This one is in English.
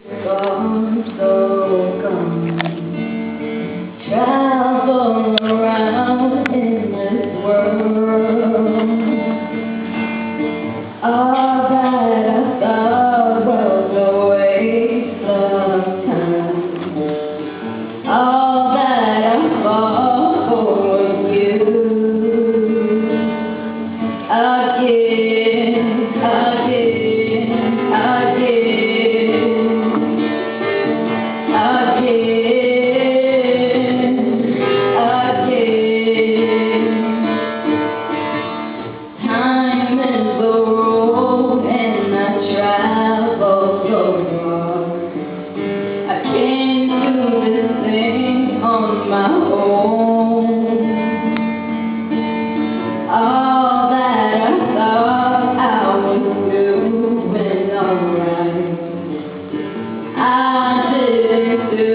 Come, travel around in this world. All that I thought was a waste of time. All that I fought for was you. Again, again, again. Time is the road and I travel so far. I can't do this thing on my own. All that I thought I was doing alright, I didn't do